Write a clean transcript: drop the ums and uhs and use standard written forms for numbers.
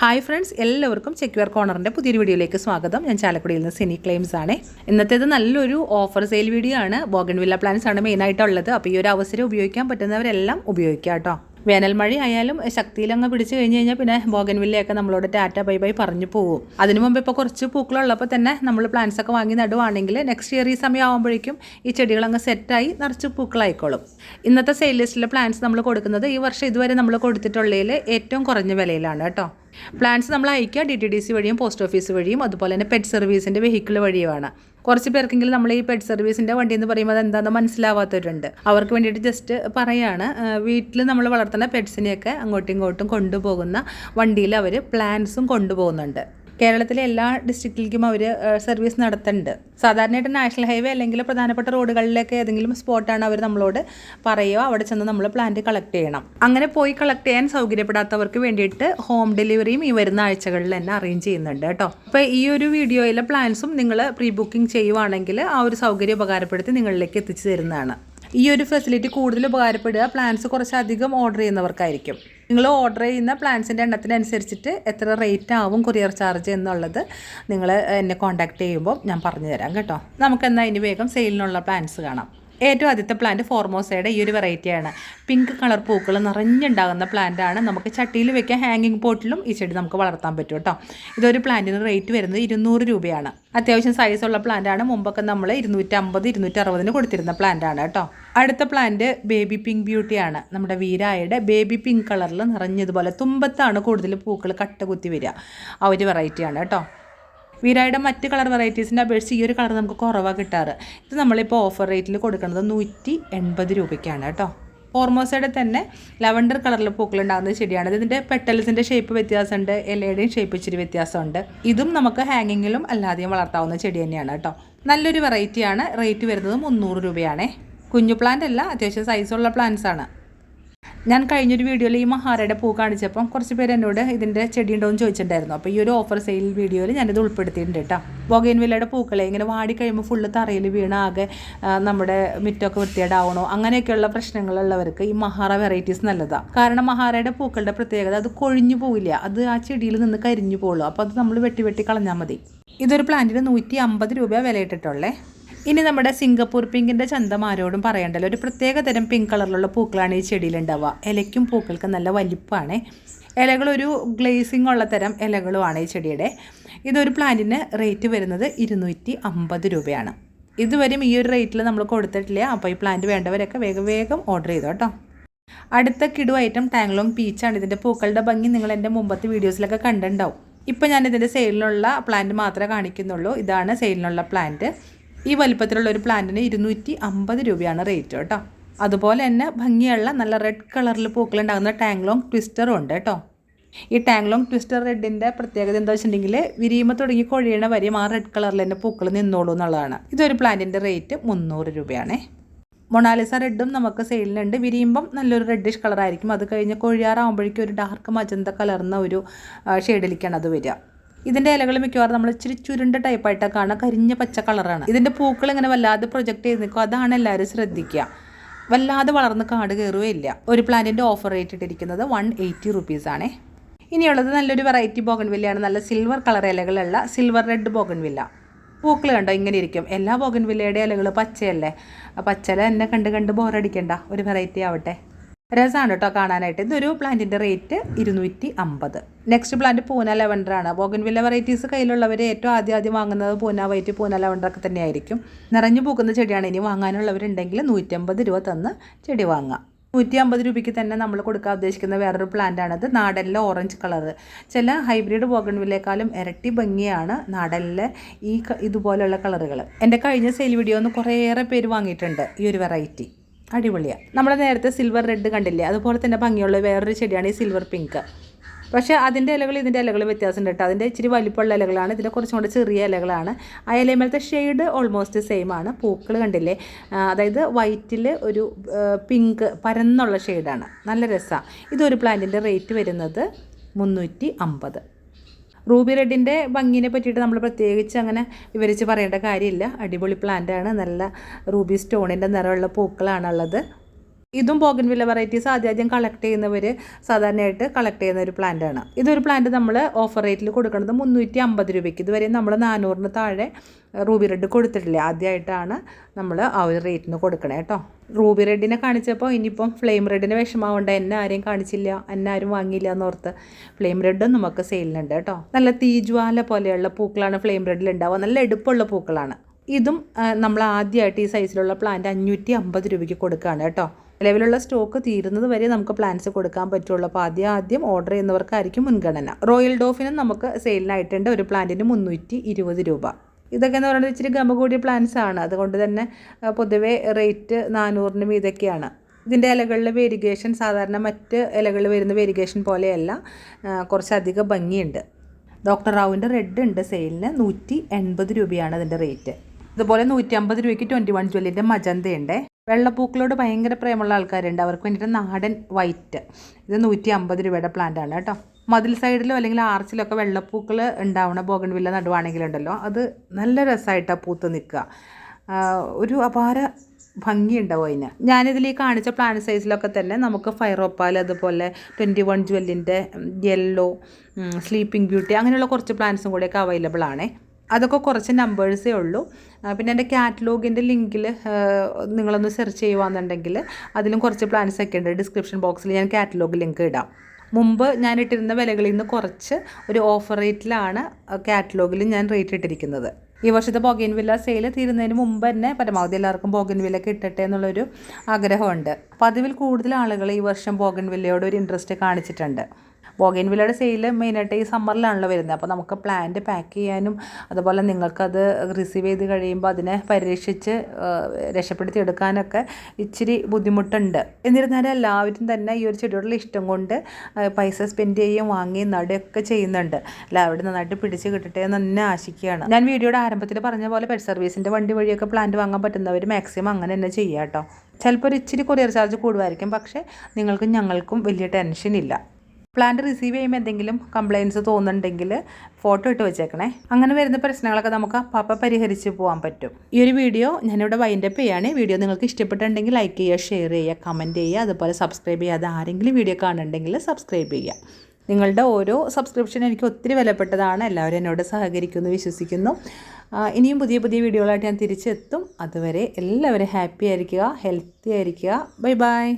Hi friends, എല്ലാവർക്കും secure കോർണറിൻ്റെ പുതിയൊരു വീഡിയോയിലേക്ക് സ്വാഗതം. ഞാൻ ചാലക്കുടിയിൽ നിന്ന് സിനി ക്ലെയിംസ് ആണ്. ഇന്നത്തേത് നല്ലൊരു ഓഫർ സെയിൽ വീഡിയോ ആണ്. ബോഗൺവില്ല പ്ലാന്റ്സ് ആണ് മെയിനായിട്ടുള്ളത്. അപ്പോൾ ഈ ഒരു അവസരം ഉപയോഗിക്കാൻ പറ്റുന്നവരെല്ലാം ഉപയോഗിക്കാം കേട്ടോ. വേനൽ മഴ ആയാലും ശക്തിയിലങ്ങ് പിടിച്ചു കഴിഞ്ഞ് കഴിഞ്ഞാൽ പിന്നെ ബോഗൺവില്ലയൊക്കെ നമ്മളോട് ടാറ്റ ബൈ ബൈ പറഞ്ഞു പോകും. അതിനു മുമ്പ് ഇപ്പോൾ കുറച്ച് പൂക്കളുള്ളപ്പോൾ തന്നെ നമ്മൾ പ്ലാന്റ്സ് ഒക്കെ വാങ്ങി നടുവാണെങ്കിൽ നെക്സ്റ്റ് ഇയർ ഈ സമയം ആകുമ്പോഴേക്കും ഈ ചെടികളങ്ങ് സെറ്റായി നിറച്ച് പൂക്കളായിക്കോളും. ഇന്നത്തെ സെയിൽ ലിസ്റ്റിലെ പ്ലാന്റ്സ് നമ്മൾ കൊടുക്കുന്നത് ഈ വർഷം ഇതുവരെ നമ്മൾ കൊടുത്തിട്ടുള്ളതിൽ ഏറ്റവും കുറഞ്ഞ വിലയിലാണ് കേട്ടോ. പ്ലാന്റ്സ് നമ്മൾ അയക്കുക DTDC വഴിയും പോസ്റ്റ് ഓഫീസ് വഴിയും അതുപോലെ തന്നെ പെറ്റ് സർവീസിൻ്റെ വെഹിക്കിൾ വഴിയുമാണ്. കുറച്ച് പേർക്കെങ്കിലും നമ്മൾ ഈ പെറ്റ് സർവീസിൻ്റെ വണ്ടി എന്ന് പറയുമ്പോൾ അതെന്താണെന്ന് മനസ്സിലാവാത്തവരുണ്ട്. അവർക്ക് വേണ്ടിയിട്ട് ജസ്റ്റ് പറയാണ്, വീട്ടിൽ നമ്മൾ വളർത്തുന്ന പെറ്റ്സിനെയൊക്കെ അങ്ങോട്ടും ഇങ്ങോട്ടും കൊണ്ടുപോകുന്ന വണ്ടിയിൽ അവർ പ്ലാന്റ്സും കൊണ്ടുപോകുന്നുണ്ട്. കേരളത്തിലെ എല്ലാ ഡിസ്ട്രിക്റ്റിലേക്കും അവർ സർവീസ് നടത്തുന്നുണ്ട്. സാധാരണയായിട്ട് നാഷണൽ ഹൈവേ അല്ലെങ്കിൽ പ്രധാനപ്പെട്ട റോഡുകളിലൊക്കെ ഏതെങ്കിലും സ്പോട്ടാണ് അവർ നമ്മളോട് പറയുക, അവിടെ ചെന്ന് നമ്മൾ പ്ലാന്റ് കളക്ട് ചെയ്യണം. അങ്ങനെ പോയി കളക്ട് ചെയ്യാൻ സൗകര്യപ്പെടാത്തവർക്ക് വേണ്ടിയിട്ട് ഹോം ഡെലിവറിയും ഈ വരുന്ന ആഴ്ചകളിൽ തന്നെ അറേഞ്ച് ചെയ്യുന്നുണ്ട് കേട്ടോ. അപ്പോൾ ഈ ഒരു വീഡിയോയിലെ പ്ലാൻസും നിങ്ങൾ പ്രീ ബുക്കിംഗ് ചെയ്യുവാണെങ്കിൽ ആ ഒരു സൗകര്യം ഉപകാരപ്പെടുത്തി നിങ്ങളിലേക്ക് എത്തിച്ചു തരുന്നതാണ്. ഈ ഒരു ഫെസിലിറ്റി കൂടുതൽ ഉപകാരപ്പെടുക പ്ലാൻസ് കുറച്ചധികം ഓർഡർ ചെയ്യുന്നവർക്കായിരിക്കും. നിങ്ങൾ ഓർഡർ ചെയ്യുന്ന പ്ലാൻസിൻ്റെ എണ്ണത്തിനനുസരിച്ചിട്ട് എത്ര റേറ്റ് ആവും കൊറിയർ ചാർജ് എന്നുള്ളത് നിങ്ങൾ എന്നെ കോൺടാക്ട് ചെയ്യുമ്പോൾ ഞാൻ പറഞ്ഞു തരാം കേട്ടോ. നമുക്കെന്നാൽ ഇനി വേഗം സെയിലിനുള്ള പ്ലാൻസ് കാണാം. ഏറ്റവും ആദ്യത്തെ പ്ലാന്റ് ഫോർമോസയുടെ ഈ ഒരു വെറൈറ്റിയാണ്. പിങ്ക് കളർ പൂക്കൾ നിറഞ്ഞുണ്ടാകുന്ന പ്ലാന്റാണ്. നമുക്ക് ചട്ടിയിൽ വെക്കാൻ ഹാങ്ങിങ് പോട്ടിലും ഈ ചെടി നമുക്ക് വളർത്താൻ പറ്റും കേട്ടോ. ഇതൊരു പ്ലാന്റിന് റേറ്റ് വരുന്നത് 200 രൂപയാണ്. അത്യാവശ്യം സൈസുള്ള പ്ലാന്റാണ്. മുമ്പൊക്കെ നമ്മൾ 250, 260 കൊടുത്തിരുന്ന പ്ലാന്റാണ് കേട്ടോ. അടുത്ത പ്ലാന്റ് ബേബി പിങ്ക് ബ്യൂട്ടിയാണ്. നമ്മുടെ വീരായുടെ ബേബി പിങ്ക് കളറിൽ നിറഞ്ഞതുപോലെ തുമ്പത്താണ് കൂടുതൽ പൂക്കൾ കട്ട കുത്തി വരിക. ആ ഒരു വെറൈറ്റിയാണ് കേട്ടോ. വീരായുടെ മറ്റ് കളർ വെറൈറ്റീസിൻ്റെ അപേക്ഷിച്ച് ഈ ഒരു കളർ നമുക്ക് കുറവാണ് കിട്ടാറ്. ഇത് നമ്മളിപ്പോൾ ഓഫർ റേറ്റിൽ കൊടുക്കുന്നത് 180 രൂപയ്ക്കാണ് കേട്ടോ. ഫോർമോസയുടെ തന്നെ ലാവൻഡർ കളറിൽ പൂക്കളുണ്ടാകുന്ന ചെടിയാണ്. ഇതിൻ്റെ പെട്ടൽസിൻ്റെ ഷേപ്പ് വ്യത്യാസമുണ്ട്, ഇലയുടെയും ഷേപ്പ് ഇച്ചിരി വ്യത്യാസമുണ്ട്. ഇതും നമുക്ക് ഹാങ്ങിങ്ങിലും അല്ലാതെയും വളർത്താവുന്ന ചെടി തന്നെയാണ് കേട്ടോ. നല്ലൊരു വെറൈറ്റിയാണ്. റേറ്റ് വരുന്നത് 300 രൂപയാണേ. കുഞ്ഞു പ്ലാന്റ് അല്ല, അത്യാവശ്യം സൈസുള്ള പ്ലാന്റ്സ് ആണ്. ഞാൻ കഴിഞ്ഞൊരു വീഡിയോയിൽ ഈ മഹാരയുടെ പൂ കാണിച്ചപ്പം കുറച്ച് പേര് എന്നോട് ഇതിൻ്റെ ചെടി ഉണ്ടോ എന്ന് ചോദിച്ചിട്ടുണ്ടായിരുന്നു. അപ്പോൾ ഈ ഒരു ഓഫർ സെയിൽ വീഡിയോയിൽ ഞാനിത് ഉൾപ്പെടുത്തിയിട്ടുണ്ട് കേട്ടോ. ബോഗൺവില്ലയുടെ പൂക്കളെ ഇങ്ങനെ വാടി കഴിയുമ്പോൾ ഫുള്ള് തറയിൽ വീണ ആകെ നമ്മുടെ മിറ്റമൊക്കെ വൃത്തികേടാവണോ അങ്ങനെയൊക്കെയുള്ള പ്രശ്നങ്ങളുള്ളവർക്ക് ഈ മഹാര വെറൈറ്റീസ് നല്ലതാണ്. കാരണം മഹാരയുടെ പൂക്കളുടെ പ്രത്യേകത അത് കൊഴിഞ്ഞു പോവില്ല, അത് ആ ചെടിയിൽ നിന്ന് കരിഞ്ഞു പോകുള്ളൂ. അപ്പോൾ അത് നമ്മൾ വെട്ടി കളഞ്ഞാൽ മതി. ഇതൊരു പ്ലാന്റിന് 150 രൂപ വിലയിട്ടിട്ടുള്ളേ. ഇനി നമ്മുടെ സിംഗപ്പൂർ പിങ്കിൻ്റെ ചന്തം ആരോടും പറയണ്ടല്ലോ. ഒരു പ്രത്യേക തരം പിങ്ക് കളറിലുള്ള പൂക്കളാണ് ഈ ചെടിയിലുണ്ടാവുക. ഇലയ്ക്കും പൂക്കൾക്ക് നല്ല വലിപ്പമാണ്. ഇലകളൊരു ഗ്ലേസിംഗ് ഉള്ള തരം ഇലകളുമാണ് ഈ ചെടിയുടെ. ഇതൊരു പ്ലാന്റിന് റേറ്റ് വരുന്നത് 250 രൂപയാണ്. ഇതുവരെയും ഈ ഒരു റേറ്റിൽ നമ്മൾ കൊടുത്തിട്ടില്ല. അപ്പോൾ ഈ പ്ലാന്റ് വേണ്ടവരൊക്കെ വേഗം ഓർഡർ ചെയ്തോ കേട്ടോ. അടുത്ത കിടു ഐറ്റം ടാങ്ലോങ് പീച്ചാണ്. ഇതിൻ്റെ പൂക്കളുടെ ഭംഗി നിങ്ങൾ എൻ്റെ മുമ്പത്തെ വീഡിയോസിലൊക്കെ കണ്ടിട്ടുണ്ടാവും. ഇപ്പോൾ ഞാനിതിൻ്റെ സെയിലിനുള്ള പ്ലാന്റ് മാത്രമേ കാണിക്കുന്നുള്ളൂ. ഇതാണ് സെയിലിനുള്ള പ്ലാന്റ്. ഈ വലിപ്പത്തിലുള്ള ഒരു പ്ലാന്റിന് 250 രൂപയാണ് റേറ്റ് കേട്ടോ. അതുപോലെ തന്നെ ഭംഗിയുള്ള നല്ല റെഡ് കളറിൽ പൂക്കളുണ്ടാകുന്ന ടാങ്ലോങ് ട്വിസ്റ്ററും ഉണ്ട് കേട്ടോ. ഈ ടാങ്ലോങ് ട്വിസ്റ്റർ റെഡിൻ്റെ പ്രത്യേകത എന്താ വെച്ചിട്ടുണ്ടെങ്കിൽ വിരിയുമ്പോൾ തുടങ്ങി കൊഴിയണ വരെയും ആ റെഡ് കളറിൽ തന്നെ പൂക്കൾ നിന്നോളൂ എന്നുള്ളതാണ്. ഇതൊരു പ്ലാന്റിൻ്റെ റേറ്റ് 300 രൂപയാണേ. മൊണാലിസ റെഡും നമുക്ക് സെയിലിനുണ്ട്. വിരിയുമ്പം നല്ലൊരു റെഡിഷ് കളറായിരിക്കും. അത് കഴിഞ്ഞ് കൊഴിയാറാകുമ്പോഴേക്കും ഒരു ഡാർക്ക് മജന്ത കലർന്ന ഒരു ഷെയ്ഡിലേക്കാണ് അത് വരിക. ഇതിൻ്റെ ഇലകൾ മിക്കവാറും നമ്മൾ ഇച്ചിരി ചുരുണ്ട ടൈപ്പായിട്ടൊക്കെ കാണാൻ കരിഞ്ഞ പച്ച കളറാണ്. ഇതിൻ്റെ പൂക്കൾ ഇങ്ങനെ വല്ലാതെ പ്രൊജക്റ്റ് ചെയ്ത് നിൽക്കും. അതാണ് എല്ലാവരും ശ്രദ്ധിക്കുക. വല്ലാതെ വളർന്ന് കാട് കയറുകയില്ല. ഒരു പ്ലാന്റിൻ്റെ ഓഫർ റേറ്റ് ഇട്ടിരിക്കുന്നത് 180 റുപ്പീസാണേ. ഇനിയുള്ളത് നല്ലൊരു വെറൈറ്റി ബോഗൺവില്ലയാണ്. നല്ല സിൽവർ കളർ ഇലകളുള്ള സിൽവർ റെഡ് ബോഗൺവില്ല. പൂക്കൾ കണ്ടോ ഇങ്ങനെ ഇരിക്കും. എല്ലാ ബോഗൺവില്ലയുടെ ഇലകൾ പച്ചയല്ലേ. പച്ചല എന്നെ കണ്ട് ബോറടിക്കണ്ട, ഒരു വെറൈറ്റി ആവട്ടെ. രസമാണ് കേട്ടോ കാണാനായിട്ട്. ഇതൊരു പ്ലാന്റിൻ്റെ റേറ്റ് 250. നെക്സ്റ്റ് പ്ലാന്റ് പൂന ലെവൻഡറാണ്. ബോഗൺവില്ല വെറൈറ്റീസ് കയ്യിലുള്ളവർ ഏറ്റവും ആദ്യം വാങ്ങുന്നത് പൂന വൈറ്റ്, പൂന ലെവൻഡറൊക്കെ തന്നെയായിരിക്കും. നിറഞ്ഞു പൂക്കുന്ന ചെടിയാണ്. ഇനി വാങ്ങാനുള്ളവരുണ്ടെങ്കിൽ 150 രൂപ തന്ന് ചെടി വാങ്ങാം. 150 രൂപയ്ക്ക് തന്നെ നമ്മൾ കൊടുക്കാൻ ഉദ്ദേശിക്കുന്ന വേറൊരു പ്ലാന്റാണിത്. നാടനിലെ ഓറഞ്ച് കളറ്. ചില ഹൈബ്രിഡ് ബോഗൺവില്ലേക്കാളും ഇരട്ടി ഭംഗിയാണ് നാടനിലെ ഇതുപോലെയുള്ള കളറുകൾ. എൻ്റെ കഴിഞ്ഞ സെയിൽ വീഡിയോ ഒന്ന് കുറേയേറെ പേര് വാങ്ങിയിട്ടുണ്ട് ഈ ഒരു വെറൈറ്റി. അടിപൊളിയാണ്. നമ്മൾ നേരത്തെ സിൽവർ റെഡ് കണ്ടില്ലേ, അതുപോലെ തന്നെ ഭംഗിയുള്ള വേറൊരു ചെടിയാണ് ഈ സിൽവർ പിങ്ക്. പക്ഷേ അതിൻ്റെ ഇലകൾ ഇതിൻ്റെ ഇലകൾ വ്യത്യാസമുണ്ട് കേട്ടോ. അതിൻ്റെ ഇച്ചിരി വലിപ്പമുള്ള ഇലകളാണ്, ഇതിൻ്റെ കുറച്ചും കൂടെ ചെറിയ ഇലകളാണ്. ആ ഇലമേലത്തെ ഷെയ്ഡ് ഓൾമോസ്റ്റ് സെയിം ആണ്. പൂക്കൾ കണ്ടില്ലേ, അതായത് വൈറ്റിൽ ഒരു പിങ്ക് പരന്നുള്ള ഷെയ്ഡാണ്. നല്ല രസമാണ്. ഇതൊരു പ്ലാന്റിൻ്റെ റേറ്റ് വരുന്നത് 350. റൂബി റെഡിൻ്റെ ഭംഗിനെ പറ്റിയിട്ട് നമ്മൾ പ്രത്യേകിച്ച് അങ്ങനെ വിവരിച്ച് പറയേണ്ട കാര്യമില്ല. അടിപൊളി പ്ലാന്റാണ്. നല്ല റൂബി സ്റ്റോണിൻ്റെ നിറമുള്ള പൂക്കളാണുള്ളത്. ഇതും ബോഗൻവില്ല വെറൈറ്റീസ് ആദ്യം കളക്ട് ചെയ്യുന്നവർ സാധാരണയായിട്ട് കളക്ട് ചെയ്യുന്ന ഒരു പ്ലാന്റാണ്. ഇതൊരു പ്ലാന്റ് നമ്മൾ ഓഫർ റേറ്റിൽ കൊടുക്കുന്നത് 350 രൂപയ്ക്ക്. ഇതുവരെ നമ്മൾ 400-ന് താഴെ റൂബി റെഡ് കൊടുത്തിട്ടില്ല. ആദ്യമായിട്ടാണ് നമ്മൾ ആ ഒരു റേറ്റിന് കൊടുക്കണേ കേട്ടോ. റൂബി റെഡിനെ കാണിച്ചപ്പോൾ ഇനിയിപ്പം ഫ്ലെയിം റെഡിന് വിഷമാവേണ്ട, എന്നെ ആരെയും കാണിച്ചില്ല, എന്നെ ആരും വാങ്ങിയില്ല എന്നോർത്ത് ഫ്ലെയിം റെഡും നമുക്ക് സെയിലിനുണ്ട് കേട്ടോ. നല്ല തീജ്വാല പോലെയുള്ള പൂക്കളാണ് ഫ്ലെയിം റെഡിൽ ഉണ്ടാവുക. നല്ല എടുപ്പുള്ള പൂക്കളാണ്. ഇതും നമ്മൾ ആദ്യമായിട്ട് ഈ സൈസിലുള്ള പ്ലാന്റ് 550 രൂപയ്ക്ക് കൊടുക്കുകയാണ് കേട്ടോ. നിലവിലുള്ള സ്റ്റോക്ക് തീരുന്നത് വരെ നമുക്ക് പ്ലാന്റ്സ് കൊടുക്കാൻ പറ്റുള്ളൂ. അപ്പോൾ ആദ്യം ഓർഡർ ചെയ്യുന്നവർക്കായിരിക്കും മുൻഗണന. റോയൽ ഡോഫിനും നമുക്ക് സെയിലിനായിട്ടുണ്ട്. ഒരു പ്ലാന്റിന് 320 രൂപ. ഇതൊക്കെ എന്ന് പറയുന്നത് ഇച്ചിരി ഗമ കൂടിയ പ്ലാന്റ്സ് ആണ്. അതുകൊണ്ട് തന്നെ പൊതുവേ റേറ്റ് 400-ന് മീതൊക്കെയാണ്. ഇതിൻ്റെ ഇലകളിലെ വേരിഗേഷൻ സാധാരണ മറ്റ് ഇലകളിൽ വരുന്ന വേരിഗേഷൻ പോലെയല്ല, കുറച്ചധികം ഭംഗിയുണ്ട്. ഡോക്ടർ റാവുവിൻ്റെ റെഡ് ഉണ്ട് സെയിലിന്. 180 രൂപയാണ് അതിൻ്റെ റേറ്റ്. അതുപോലെ 150 രൂപയ്ക്ക് 21 ജ്വല്ലിൻ്റെ മജന്തയുണ്ട്. വെള്ളപ്പൂക്കളോട് ഭയങ്കര പ്രേമുള്ള ആൾക്കാരുണ്ട്, അവർക്ക് വേണ്ടിയിട്ട് നാടൻ വൈറ്റ്. ഇത് 150 രൂപയുടെ പ്ലാന്റാണ് കേട്ടോ. മതിൽ സൈഡിലോ അല്ലെങ്കിൽ ആർച്ചിലൊക്കെ വെള്ളപ്പൂക്കൾ ഉണ്ടാവണ ബോഗൺവില്ല നടുവാണെങ്കിലുണ്ടല്ലോ, അത് നല്ല രസമായിട്ടാണ് പൂത്ത് നിൽക്കുക. ഒരു അപാര ഭംഗിയുണ്ടാവും അതിന്. ഞാനിതിൽ ഈ കാണിച്ച പ്ലാന്റ് സൈസിലൊക്കെ തന്നെ നമുക്ക് ഫൈറോപ്പാൽ, അതുപോലെ 21 ജ്വല്ലിൻ്റെ യെല്ലോ, സ്ലീപ്പിംഗ് ബ്യൂട്ടി, അങ്ങനെയുള്ള കുറച്ച് പ്ലാന്റ്സും കൂടെയൊക്കെ അവൈലബിൾ ആണേ. അതൊക്കെ കുറച്ച് നമ്പേഴ്സേ ഉള്ളൂ. പിന്നെ എൻ്റെ കാറ്റലോഗിൻ്റെ ലിങ്കിൽ നിങ്ങളൊന്ന് സെർച്ച് ചെയ്യുകയാണെന്നുണ്ടെങ്കിൽ അതിലും കുറച്ച് പ്ലാൻസ് ഒക്കെ ഉണ്ട്. ഡിസ്ക്രിപ്ഷൻ ബോക്സിൽ ഞാൻ കാറ്റലോഗ് ലിങ്ക് ഇടാം. മുമ്പ് ഞാൻ ഇട്ടിരുന്ന വിലകളിൽ നിന്ന് കുറച്ച് ഒരു ഓഫർ റേറ്റിലാണ് കാറ്റലോഗിൽ ഞാൻ റേറ്റ് ഇട്ടിരിക്കുന്നത്. ഈ വർഷത്തെ ബോഗൻവില്ല സെയിൽ തീരുന്നതിന് മുമ്പ് തന്നെ പരമാവധി എല്ലാവർക്കും ബോഗൻവില്ല കിട്ടട്ടെ എന്നുള്ളൊരു ആഗ്രഹമുണ്ട്. പതിവിൽ കൂടുതൽ ആളുകൾ ഈ വർഷം ബോഗൻവില്ലയോട് ഒരു ഇൻട്രസ്റ്റ് കാണിച്ചിട്ടുണ്ട്. ബോഗൻവില്ലയുടെ സെയിൽ മെയിനായിട്ട് ഈ സമ്മറിലാണല്ലോ വരുന്നത്. അപ്പോൾ നമുക്ക് പ്ലാന്റ് പാക്ക് ചെയ്യാനും അതുപോലെ നിങ്ങൾക്കത് റിസീവ് ചെയ്ത് കഴിയുമ്പോൾ അതിനെ പരിരക്ഷിച്ച് രക്ഷപ്പെടുത്തി എടുക്കാനൊക്കെ ഇച്ചിരി ബുദ്ധിമുട്ടുണ്ട്. എന്നിരുന്നാലും എല്ലാവരും തന്നെ ഈ ഒരു ചെടിയോടുള്ള ഇഷ്ടം കൊണ്ട് പൈസ സ്പെൻഡ് ചെയ്യുകയും വാങ്ങി നടുകയൊക്കെ ചെയ്യുന്നുണ്ട്. എല്ലാവരും നന്നായിട്ട് പിടിച്ച് കിട്ടട്ടെ എന്ന് തന്നെ ആശിക്കുകയാണ്. ഞാൻ വീഡിയോയുടെ ആരംഭത്തിൽ പറഞ്ഞ പോലെ പെറ്റ് സർവീസിൻ്റെ വണ്ടി വഴിയൊക്കെ പ്ലാന്റ് വാങ്ങാൻ പറ്റുന്നവർ മാക്സിമം അങ്ങനെ തന്നെ ചെയ്യുക കേട്ടോ. ചിലപ്പോൾ ഒരു ഇച്ചിരി കൊറിയർ ചാർജ് കൂടുമായിരിക്കും, പക്ഷേ നിങ്ങൾക്കും ഞങ്ങൾക്കും വലിയ ടെൻഷൻ ഇല്ല. പ്ലാന്റ് റിസീവ് ചെയ്യുമ്പോൾ എന്തെങ്കിലും കംപ്ലയിൻസ് തോന്നുന്നുണ്ടെങ്കിൽ ഫോട്ടോ ഇട്ട് വെച്ചേക്കണേ. അങ്ങനെ വരുന്ന പ്രശ്നങ്ങളൊക്കെ നമുക്ക് അപ്പം പരിഹരിച്ച് പോകാൻ പറ്റും. ഈ ഒരു വീഡിയോ ഞാനിവിടെ വൈൻഡപ്പ് ചെയ്യുകയാണ്. വീഡിയോ നിങ്ങൾക്ക് ഇഷ്ടപ്പെട്ടിട്ടുണ്ടെങ്കിൽ ലൈക്ക് ചെയ്യുക, ഷെയർ ചെയ്യുക, കമൻറ്റ് ചെയ്യുക, അതുപോലെ സബ്സ്ക്രൈബ് ചെയ്യാതെ ആരെങ്കിലും വീഡിയോ കാണുന്നുണ്ടെങ്കിൽ സബ്സ്ക്രൈബ് ചെയ്യുക. നിങ്ങളുടെ ഓരോ സബ്സ്ക്രിപ്ഷൻ എനിക്ക് ഒത്തിരി വിലപ്പെട്ടതാണ്. എല്ലാവരും എന്നോട് സഹകരിക്കുമെന്ന് വിശ്വസിക്കുന്നു. ഇനിയും പുതിയ വീഡിയോകളായിട്ട് ഞാൻ തിരിച്ചെത്തും. അതുവരെ എല്ലാവരും ഹാപ്പി ആയിരിക്കുക, ഹെൽത്തി ആയിരിക്കുക. Bye bye.